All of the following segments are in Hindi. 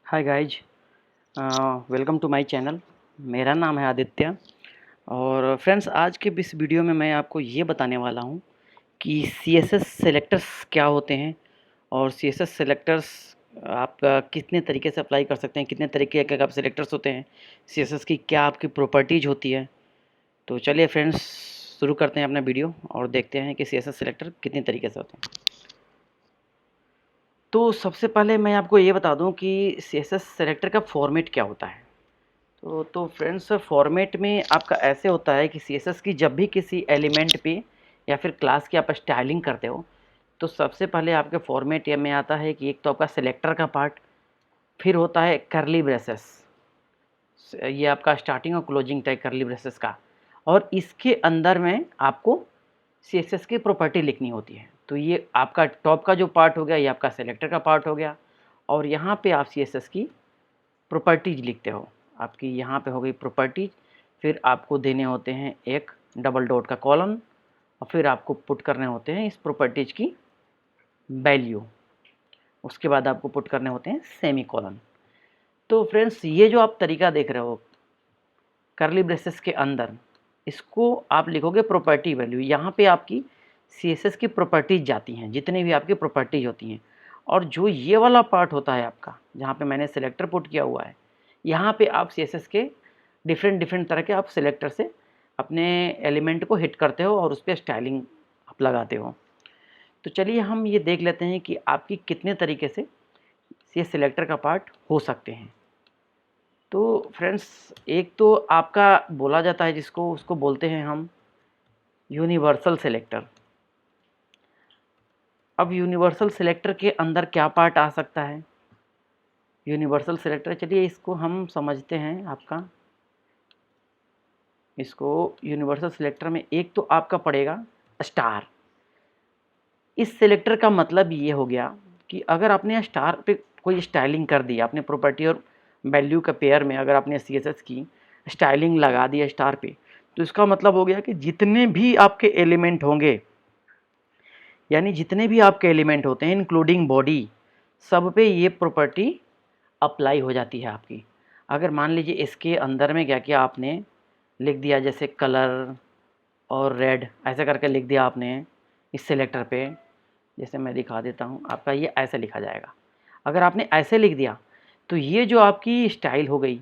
Hi guys, welcome to my channel. मेरा नाम है आदित्य। और फ्रेंड्स, आज के इस वीडियो में मैं आपको ये बताने वाला हूँ कि सीएसएस सेलेक्टर्स क्या होते हैं और सीएसएस सेलेक्टर्स आप कितने तरीके से अप्लाई कर सकते हैं, कितने तरीके के आप सेलेक्टर्स होते हैं, सीएसएस की क्या आपकी प्रॉपर्टीज होती है। तो चलिए फ्रेंड्स, शुरू करते हैं अपना वीडियो और देखते हैं कि सीएसएस सेलेक्टर कितने तरीके से होते हैं। तो सबसे पहले मैं आपको ये बता दूं कि सीएसएस सेलेक्टर का फॉर्मेट क्या होता है। तो फ्रेंड्स, फॉर्मेट में आपका ऐसे होता है कि सीएसएस की जब भी किसी एलिमेंट पे या फिर क्लास की आप स्टाइलिंग करते हो, तो सबसे पहले आपके फॉर्मेट ये में आता है कि एक तो आपका सेलेक्टर का पार्ट, फिर होता है करली ब्रेसेस। ये आपका स्टार्टिंग और क्लोजिंग टैग करली ब्रेसेस का, और इसके अंदर में आपको सीएसएस की प्रॉपर्टी लिखनी होती है। तो ये आपका टॉप का जो पार्ट हो गया, ये आपका सेलेक्टर का पार्ट हो गया, और यहाँ पे आप सीएसएस की प्रॉपर्टीज लिखते हो। आपकी यहाँ पे हो गई प्रॉपर्टीज, फिर आपको देने होते हैं एक डबल डॉट का कॉलम, और फिर आपको पुट करने होते हैं इस प्रॉपर्टीज की वैल्यू। उसके बाद आपको पुट करने होते हैं सेमी कॉलन। तो फ्रेंड्स, ये जो आप तरीका देख रहे हो करली ब्रेसेस के अंदर, इसको आप लिखोगे प्रॉपर्टी वैल्यू। यहाँ पे आपकी सीएसएस की प्रॉपर्टीज जाती हैं, जितनी भी आपकी प्रॉपर्टीज होती हैं। और जो ये वाला पार्ट होता है आपका, जहाँ पे मैंने सेलेक्टर पुट किया हुआ है, यहाँ पे आप सीएसएस के डिफरेंट डिफरेंट तरह के आप सेलेक्टर से अपने एलिमेंट को हिट करते हो और उस पर स्टाइलिंग आप लगाते हो। तो चलिए हम ये देख लेते हैं कि आपकी कितने तरीके से ये सेलेक्टर का पार्ट हो सकते हैं। तो फ्रेंड्स, एक तो आपका बोला जाता है जिसको, उसको बोलते हैं हम यूनिवर्सल सेलेक्टर। अब यूनिवर्सल सेलेक्टर के अंदर क्या पार्ट आ सकता है यूनिवर्सल सेलेक्टर, चलिए इसको हम समझते हैं। आपका इसको यूनिवर्सल सेलेक्टर में एक तो आपका पड़ेगा स्टार। इस सेलेक्टर का मतलब ये हो गया कि अगर आपने स्टार पे कोई स्टाइलिंग कर दी, आपने प्रॉपर्टी और वैल्यू का पेयर में अगर आपने सीएसएस की स्टाइलिंग लगा दी स्टार पे, तो इसका मतलब हो गया कि जितने भी आपके एलिमेंट होंगे, यानी जितने भी आपके एलिमेंट होते हैं इंक्लूडिंग बॉडी, सब पे ये प्रॉपर्टी अप्लाई हो जाती है आपकी। अगर मान लीजिए इसके अंदर में क्या किया आपने, लिख दिया जैसे कलर और रेड, ऐसा करके लिख दिया आपने इस सेलेक्टर पे। जैसे मैं दिखा देता हूँ, आपका ये ऐसे लिखा जाएगा। अगर आपने ऐसे लिख दिया, तो ये जो आपकी स्टाइल हो गई,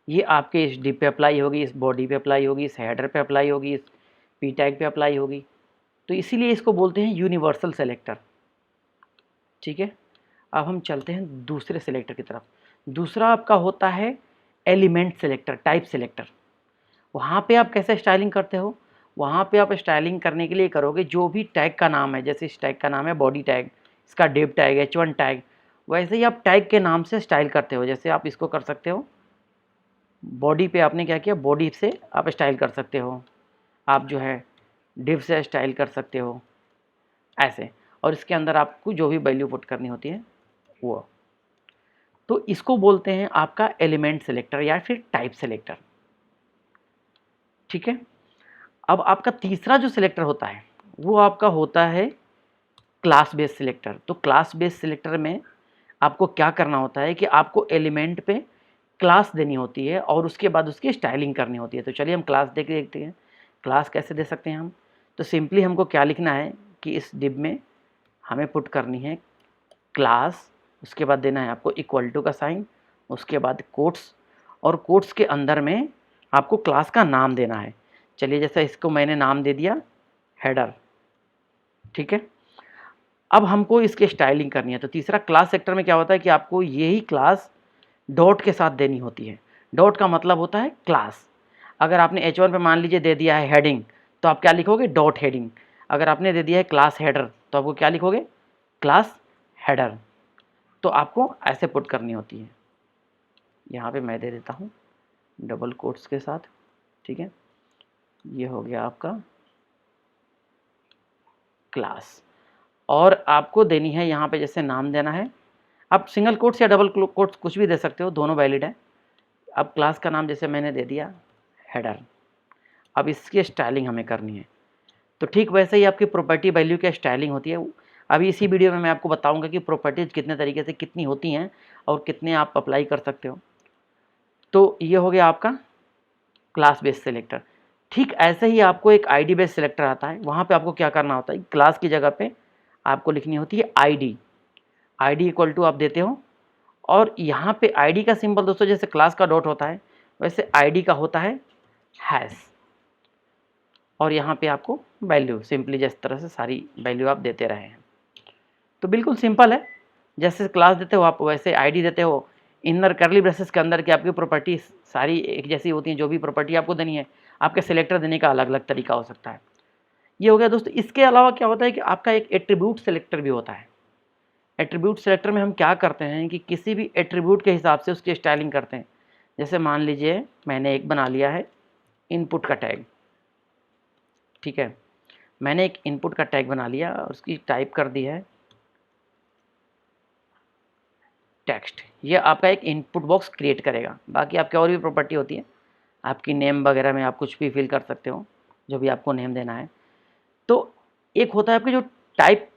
ये आपके इस डिप पे अप्लाई होगी, इस बॉडी पे अप्लाई होगी, इस हेडर पे अप्लाई होगी, इस पी टैग पे अप्लाई होगी। तो इसीलिए इसको बोलते हैं यूनिवर्सल सेलेक्टर। ठीक है, अब हम चलते हैं दूसरे सेलेक्टर की तरफ। दूसरा आपका होता है एलिमेंट सेलेक्टर, टाइप सेलेक्टर। वहाँ पे आप कैसे स्टाइलिंग करते हो, वहाँ पे आप स्टाइलिंग करने के लिए करोगे जो भी टैग का नाम है, जैसे इस टैग का नाम है बॉडी टैग, इसका डिव टैग H1 टैग, वैसे ही आप टैग के नाम से स्टाइल करते हो। जैसे आप इसको कर सकते हो, बॉडी पे आपने क्या किया, बॉडी से आप स्टाइल कर सकते हो, आप जो है डिव से स्टाइल कर सकते हो ऐसे, और इसके अंदर आपको जो भी वैल्यू पुट करनी होती है वो। तो इसको बोलते हैं आपका एलिमेंट सेलेक्टर या फिर टाइप सेलेक्टर। ठीक है, अब आपका तीसरा जो सिलेक्टर होता है वो आपका होता है क्लास बेस्ड सिलेक्टर। तो क्लास बेस्ड सिलेक्टर में आपको क्या करना होता है कि आपको एलिमेंट पे क्लास देनी होती है और उसके बाद उसकी स्टाइलिंग करनी होती है। तो चलिए हम क्लास दे के देखते हैं, क्लास कैसे दे सकते हैं हम। तो सिंपली हमको क्या लिखना है कि इस डिव में हमें पुट करनी है क्लास, उसके बाद देना है आपको इक्वल टू का साइन, उसके बाद कोट्स, और कोट्स के अंदर में आपको क्लास का नाम देना है। चलिए जैसे इसको मैंने नाम दे दिया हेडर। ठीक है, अब हमको इसकी स्टाइलिंग करनी है। तो तीसरा क्लास सेक्टर में क्या होता है कि आपको यही क्लास डॉट के साथ देनी होती है। डॉट का मतलब होता है क्लास। अगर आपने H1 पे मान लीजिए दे दिया है हेडिंग, तो आप क्या लिखोगे, डॉट हेडिंग। अगर आपने दे दिया है क्लास हेडर, तो आपको क्या लिखोगे, क्लास हेडर। तो आपको ऐसे पुट करनी होती है। यहाँ पे मैं दे देता हूँ डबल कोट्स के साथ। ठीक है, ये हो गया आपका क्लास, और आपको देनी है यहाँ पे जैसे नाम देना है। आप सिंगल कोट्स या डबल कोट्स कुछ भी दे सकते हो, दोनों वैलिड है। अब क्लास का नाम जैसे मैंने दे दिया हेडर। अब इसकी स्टाइलिंग हमें करनी है। तो ठीक वैसे ही आपकी प्रॉपर्टी वैल्यू की स्टाइलिंग होती है। अभी इसी वीडियो में मैं आपको बताऊंगा कि प्रॉपर्टीज कितने तरीके से कितनी होती हैं और कितने आप अप्लाई कर सकते हो। तो ये हो गया आपका क्लास बेस्ड सिलेक्टर। ठीक ऐसे ही आपको एक आईडी बेस्ड सिलेक्टर आता है। वहाँ पे आपको क्या करना होता है, क्लास की जगह पे आपको लिखनी होती है आईडी। आईडी इक्वल टू आप देते हो, और यहाँ पे आईडी का सिंबल दोस्तों जैसे क्लास का डॉट होता है वैसे आईडी का होता है हैश, और यहाँ पे आपको वैल्यू सिंपली जिस तरह से सारी वैल्यू आप देते रहे हैं। तो बिल्कुल सिंपल है, जैसे क्लास देते हो आप वैसे आईडी देते हो। इनर करली ब्रेसेस के अंदर की आपकी प्रॉपर्टी सारी एक जैसी होती हैं। जो भी प्रॉपर्टी आपको देनी है, आपके सिलेक्टर देने का अलग अलग तरीका हो सकता है। ये हो गया दोस्तों। इसके अलावा क्या होता है कि आपका एक एट्रीब्यूट सेलेक्टर भी होता है। एट्रीब्यूट सेलेक्टर में हम क्या करते हैं कि किसी भी एट्रीब्यूट के हिसाब से उसकी स्टाइलिंग करते हैं। जैसे मान लीजिए मैंने एक बना लिया है इनपुट का टैग, ठीक है। मैंने एक इनपुट का टैग बना लिया और उसकी टाइप कर दी है टेक्स्ट। ये आपका एक इनपुट बॉक्स क्रिएट करेगा। बाकी आपकी और भी प्रॉपर्टी होती है, आपकी नेम वगैरह में आप कुछ भी फिल कर सकते हो, जो भी आपको नेम देना है। तो एक होता है आपके जो टाइप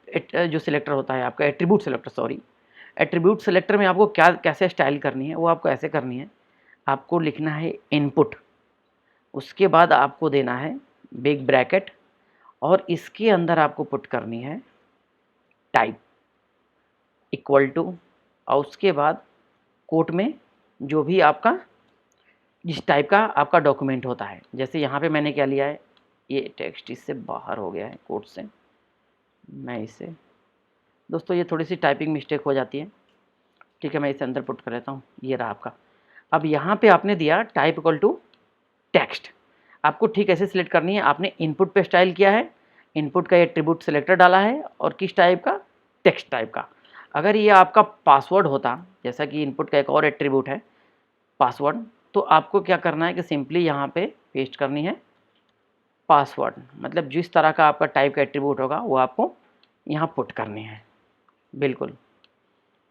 जो सिलेक्टर होता है आपका attribute selector, sorry attribute selector में आपको क्या कैसे स्टाइल करनी है वो आपको ऐसे करनी है। आपको लिखना है इनपुट, उसके बाद आपको देना है बिग ब्रैकेट, और इसके अंदर आपको पुट करनी है टाइप इक्वल टू, और उसके बाद कोट में जो भी आपका जिस टाइप का आपका डॉक्यूमेंट होता है। जैसे यहाँ पे मैंने क्या लिया है, ये टेक्स्ट इससे बाहर हो गया है कोट से, मैं इसे दोस्तों ये थोड़ी सी टाइपिंग मिस्टेक हो जाती है, ठीक है। मैं इसे अंदर पुट कर लेता हूँ, ये रहा आपका। अब यहाँ पे आपने दिया टाइप इक्वल टू टेक्स्ट। आपको ठीक ऐसे सिलेक्ट करनी है। आपने इनपुट पे स्टाइल किया है, इनपुट का एट्रीब्यूट सिलेक्टर डाला है, और किस टाइप का, टेक्स्ट टाइप का। अगर ये आपका पासवर्ड होता, जैसा कि इनपुट का एक और एट्रीब्यूट है पासवर्ड, तो आपको क्या करना है कि सिंपली यहाँ पे पेस्ट करनी है पासवर्ड, मतलब जिस तरह का आपका टाइप का एट्रीब्यूट होगा वो आपको यहाँ पुट करनी है। बिल्कुल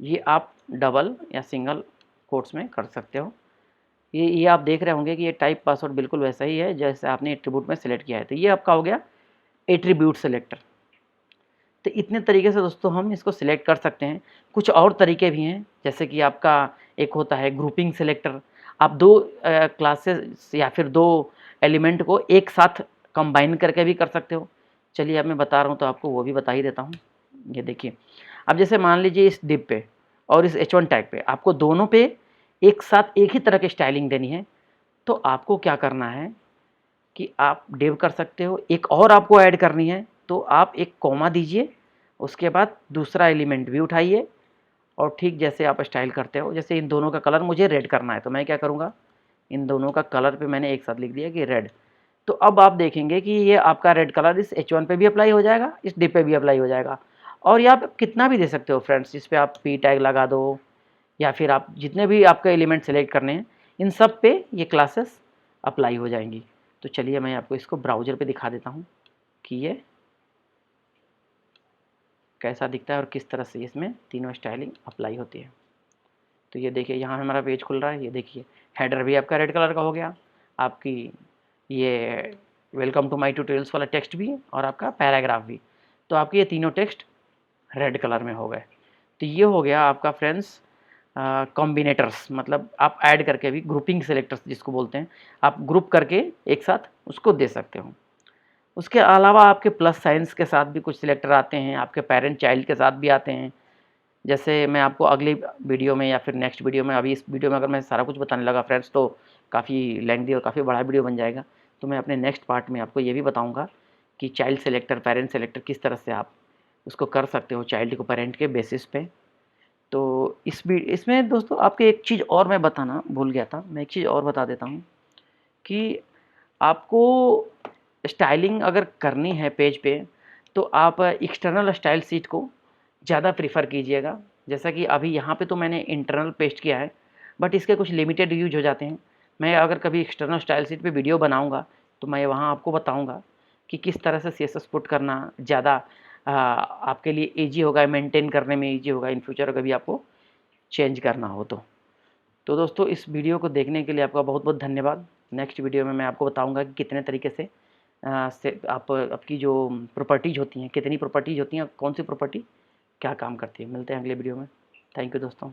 ये आप डबल या सिंगल कोट्स में कर सकते हो। ये आप देख रहे होंगे कि ये टाइप पासवर्ड बिल्कुल वैसा ही है जैसे आपने एट्रीब्यूट में सेलेक्ट किया है। तो ये आपका हो गया एट्रीब्यूट सेलेक्टर। तो इतने तरीके से दोस्तों हम इसको सिलेक्ट कर सकते हैं। कुछ और तरीके भी हैं, जैसे कि आपका एक होता है ग्रुपिंग सेलेक्टर। आप दो क्लासेस या फिर दो एलिमेंट को एक साथ कंबाइन करके भी कर सकते हो। चलिए अब मैं बता रहा हूँ तो आपको वो भी बता ही देता हूँ। ये देखिए, अब जैसे मान लीजिए इस डिव पे और इस H1 टैग पे आपको दोनों पे एक साथ एक ही तरह की स्टाइलिंग देनी है। तो आपको क्या करना है कि आप डिव कर सकते हो, एक और आपको ऐड करनी है तो आप एक कॉमा दीजिए, उसके बाद दूसरा एलिमेंट भी उठाइए, और ठीक जैसे आप स्टाइल करते हो, जैसे इन दोनों का कलर मुझे रेड करना है तो मैं क्या करूँगा, इन दोनों का कलर पे मैंने एक साथ लिख दिया कि रेड। तो अब आप देखेंगे कि ये आपका रेड कलर इस H1 पे भी अप्लाई हो जाएगा, इस डिव पे भी अप्लाई हो जाएगा। और ये आप कितना भी दे सकते हो फ्रेंड्स, इस पर आप पी टैग लगा दो, या फिर आप जितने भी आपके एलिमेंट सेलेक्ट करने हैं इन सब पे ये क्लासेस अप्लाई हो जाएंगी। तो चलिए मैं आपको इसको ब्राउज़र पे दिखा देता हूँ कि ये कैसा दिखता है और किस तरह से इसमें तीनों स्टाइलिंग अप्लाई होती है। तो ये देखिए यहाँ हमारा पेज खुल रहा है। ये देखिए हेडर भी आपका रेड कलर का हो गया, आपकी ये वेलकम टू माय ट्यूटोरियल्स वाला टेक्स्ट भी, और आपका पैराग्राफ भी। तो आपके ये तीनों टेक्स्ट रेड कलर में हो गए। तो ये हो गया आपका फ्रेंड्स कॉम्बिनेटर्स, मतलब आप ऐड करके भी ग्रुपिंग सेलेक्टर्स जिसको बोलते हैं, आप ग्रुप करके एक साथ उसको दे सकते हो। उसके अलावा आपके प्लस साइंस के साथ भी कुछ सिलेक्टर आते हैं, आपके पेरेंट चाइल्ड के साथ भी आते हैं। जैसे मैं आपको अगली वीडियो में या फिर नेक्स्ट वीडियो में, अभी इस वीडियो में अगर मैं सारा कुछ बताने लगा फ्रेंड्स तो काफ़ी लेंथी और काफ़ी बड़ा वीडियो बन जाएगा। तो मैं अपने नेक्स्ट पार्ट में आपको ये भी बताऊँगा कि चाइल्ड सेलेक्टर, पेरेंट सेलेक्टर किस तरह से आप उसको कर सकते हो चाइल्ड को पेरेंट के बेसिस पे। तो इसमें दोस्तों आपको एक चीज़ और मैं बताना भूल गया था, मैं एक चीज़ और बता देता हूँ कि आपको स्टाइलिंग अगर करनी है पेज पे तो आप एक्सटर्नल स्टाइल शीट को ज़्यादा प्रीफर कीजिएगा। जैसा कि अभी यहाँ पे तो मैंने इंटरनल पेस्ट किया है, बट इसके कुछ लिमिटेड यूज हो जाते हैं। मैं अगर कभी एक्सटर्नल स्टाइल शीट पे वीडियो बनाऊँगा तो मैं वहाँ आपको बताऊँगा कि किस तरह से CSS पुट करना ज़्यादा आपके लिए ईजी होगा, मेंटेन करने में ईजी होगा इन फ्यूचर कभी आपको चेंज करना हो तो दोस्तों इस वीडियो को देखने के लिए आपका बहुत बहुत धन्यवाद। नेक्स्ट वीडियो में मैं आपको बताऊंगा कि कितने तरीके से से आप आपकी जो प्रॉपर्टीज़ होती हैं, कितनी प्रॉपर्टीज़ होती हैं, कौन सी प्रॉपर्टी क्या काम करती है। मिलते हैं अगले वीडियो में। थैंक यू दोस्तों।